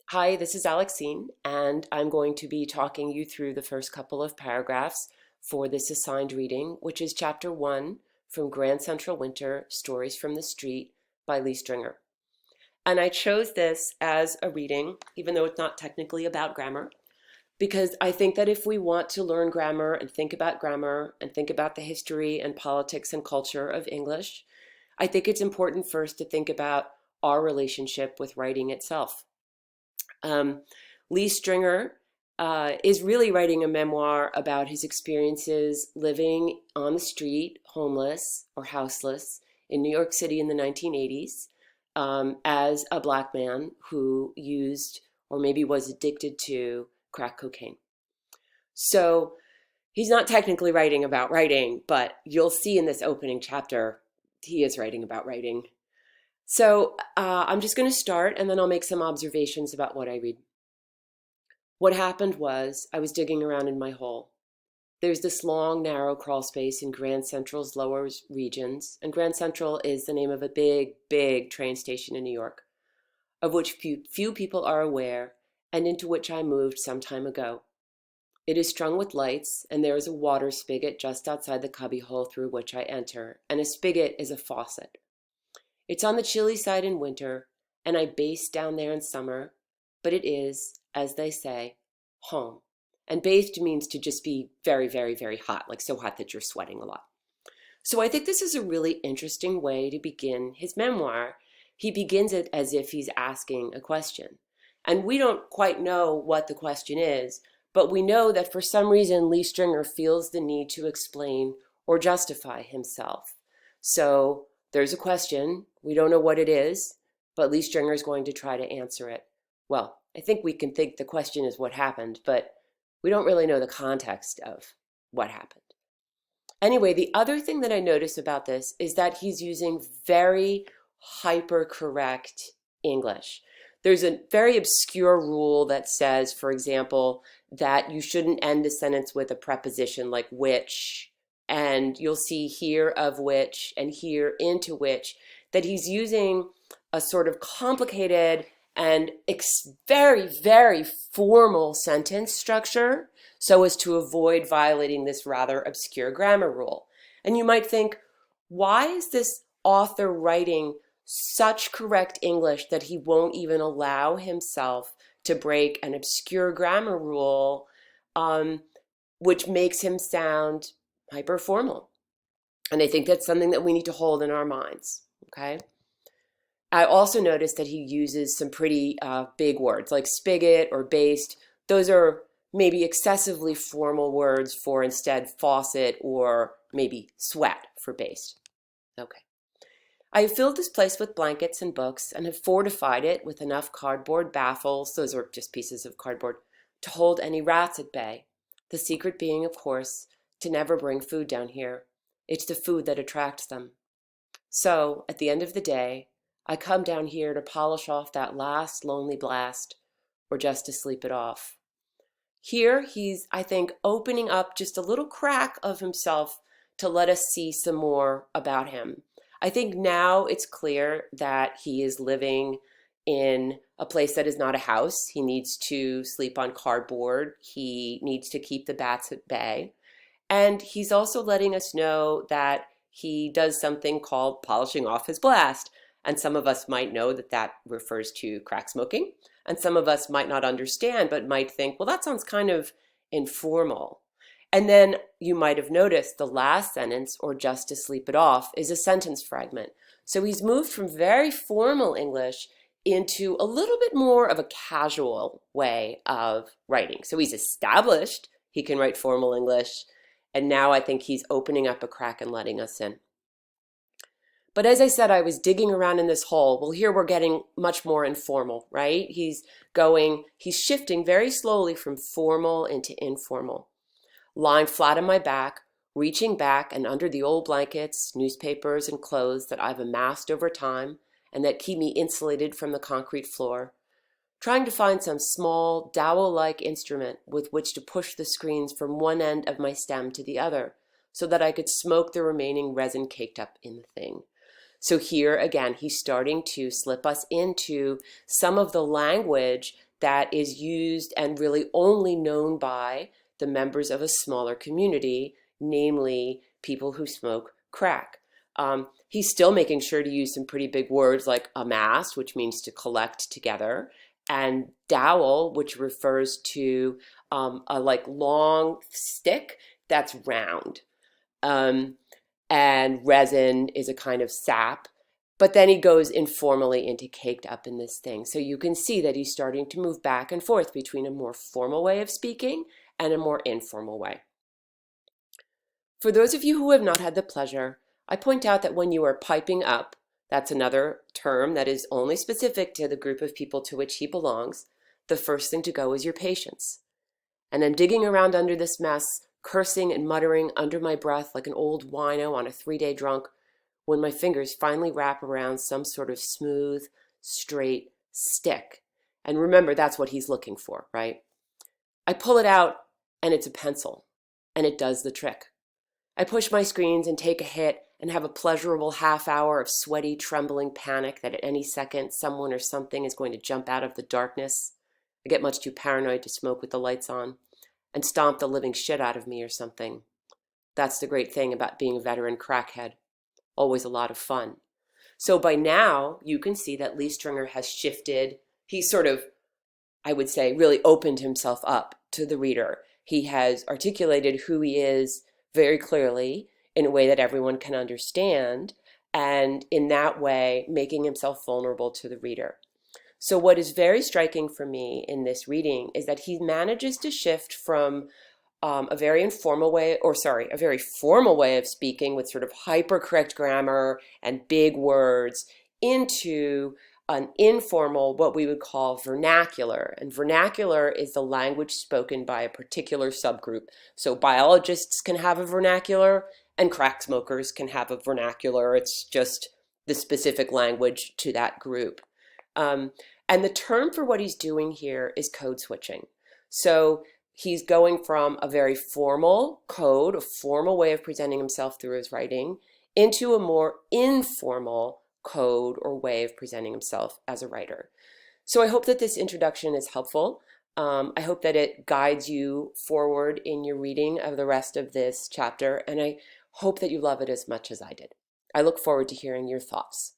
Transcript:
Hi, this is Alexine, and I'm going to be talking you through the first couple of paragraphs for this assigned reading, which is Chapter 1 from Grand Central Winter, Stories from the Street by Lee Stringer. And I chose this as a reading, even though it's not technically about grammar, because I think that if we want to learn grammar and think about the history and politics and culture of English, I think it's important first to think about our relationship with writing itself. Um, Lee Stringer is really writing a memoir about his experiences living on the street, homeless or houseless, in New York City in the 1980s, as a black man who used or maybe was addicted to crack cocaine. So he's not technically writing about writing, but you'll see in this opening chapter, he is writing about writing. So I'm just going to start and then I'll make some observations about what I read. What happened was I was digging around in my hole. There's this long, narrow crawl space in Grand Central's lower regions, and Grand Central is the name of a big, big train station in New York, of which few people are aware, and into which I moved some time ago. It is strung with lights, and there is a water spigot just outside the cubbyhole through which I enter, and a spigot is a faucet. It's on the chilly side in winter, and I baste down there in summer, but it is, as they say, home. And baste means to just be very, very, very hot, like so hot that you're sweating a lot. So I think this is a really interesting way to begin his memoir. He begins it as if he's asking a question. And we don't quite know what the question is, but we know that for some reason Lee Stringer feels the need to explain or justify himself. So there's a question. We don't know what it is, but Lee Stringer is going to try to answer it. Well, I think we can think the question is what happened, but we don't really know the context of what happened. Anyway, the other thing that I notice about this is that he's using very hyper correct English. There's a very obscure rule that says, for example, that you shouldn't end a sentence with a preposition like which, and you'll see here of which and here into which, that he's using a sort of complicated and very, very formal sentence structure so as to avoid violating this rather obscure grammar rule. And you might think, why is this author writing such correct English that he won't even allow himself to break an obscure grammar rule, which makes him sound hyper formal? And I think that's something that we need to hold in our minds, okay? I also noticed that he uses some pretty big words like spigot or baste. Those are maybe excessively formal words for instead faucet or maybe sweat for baste. Okay. I have filled this place with blankets and books and have fortified it with enough cardboard baffles, those are just pieces of cardboard, to hold any rats at bay. The secret being, of course, to never bring food down here. It's the food that attracts them. So, at the end of the day, I come down here to polish off that last lonely blast, or just to sleep it off. Here he's, I think, opening up just a little crack of himself to let us see some more about him. I think now it's clear that he is living in a place that is not a house. He needs to sleep on cardboard. He needs to keep the bats at bay. And he's also letting us know that he does something called polishing off his blast. And some of us might know that that refers to crack smoking. And some of us might not understand, but might think, well, that sounds kind of informal. And then you might have noticed the last sentence, or just to sleep it off, is a sentence fragment. So he's moved from very formal English into a little bit more of a casual way of writing. So he's established he can write formal English, and now I think he's opening up a crack and letting us in. But as I said, I was digging around in this hole. Well, here we're getting much more informal, right? He's shifting very slowly from formal into informal. Lying flat on my back, reaching back and under the old blankets, newspapers, and clothes that I've amassed over time and that keep me insulated from the concrete floor, trying to find some small, dowel-like instrument with which to push the screens from one end of my stem to the other so that I could smoke the remaining resin caked up in the thing. So here again, he's starting to slip us into some of the language that is used and really only known by the members of a smaller community, namely people who smoke crack. He's still making sure to use some pretty big words like amass, which means to collect together, and dowel, which refers to a like long stick that's round. Um, and resin is a kind of sap. But then he goes informally into caked up in this thing. So you can see that he's starting to move back and forth between a more formal way of speaking and a more informal way. For those of you who have not had the pleasure, I point out that when you are piping up, that's another term that is only specific to the group of people to which he belongs, the first thing to go is your patience. And I'm digging around under this mess, cursing and muttering under my breath like an old wino on a 3-day drunk, when my fingers finally wrap around some sort of smooth, straight stick. And remember, that's what he's looking for, right? I pull it out, and it's a pencil, and it does the trick. I push my screens and take a hit and have a pleasurable half hour of sweaty, trembling panic that at any second someone or something is going to jump out of the darkness. I get much too paranoid to smoke with the lights on and stomp the living shit out of me or something. That's the great thing about being a veteran crackhead. Always a lot of fun. So by now, you can see that Lee Stringer has shifted. He's sort of, I would say, really opened himself up to the reader. He has articulated who he is very clearly in a way that everyone can understand, and in that way, making himself vulnerable to the reader. So what is very striking for me in this reading is that he manages to shift from a very formal way of speaking with sort of hypercorrect grammar and big words into an informal, what we would call vernacular. And vernacular is the language spoken by a particular subgroup. So biologists can have a vernacular and crack smokers can have a vernacular. It's just the specific language to that group. And the term for what he's doing here is code switching. So he's going from a very formal code, a formal way of presenting himself through his writing, into a more informal code or way of presenting himself as a writer. So I hope that this introduction is helpful. I hope that it guides you forward in your reading of the rest of this chapter, and I hope that you love it as much as I did. I look forward to hearing your thoughts.